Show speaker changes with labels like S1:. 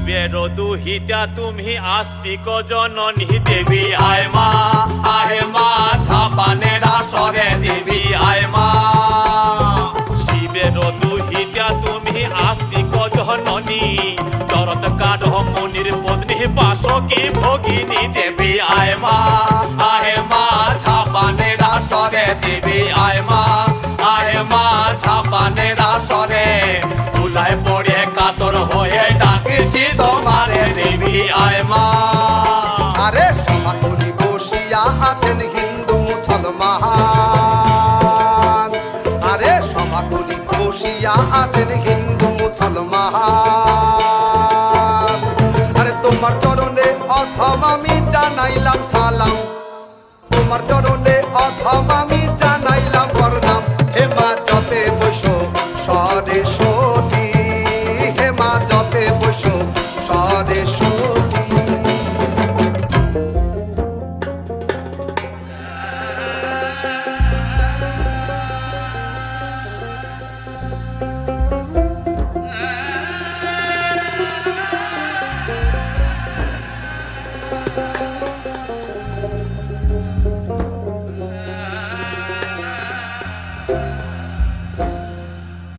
S1: শিবের দুহিতা তুমি আস্তিক জননী দেবী আয় মা ঝাপানের আসরে দেবী আয় মা। শিবের দুহিতা তুমি আস্তিক জননী চরত কাঠ মুনির পত্নী বাসকি ভগিনী দেবী আয় মা ঝাপানের আসরে দেবী আয় মা ঝাপানের আসরে তুলায় পড়ে কাতর হয়ে ডাকেছি তোমারে দেবী আয় মা।
S2: আরে সমাকুলি বসিয়া আছেন হিন্দু মুসলমান, আরে সমাকুলি বসিয়া আছেন হিন্দু মুসলমান। আরে তোমার চরণে অথম আমি জানাইলাম সালাম, তোমার চরণে অথম আমি জানাইলাম প্রণাম। হে মা যতে বসো সরেশ্বতী, হে মা যতে বসো সরেশ্বতী।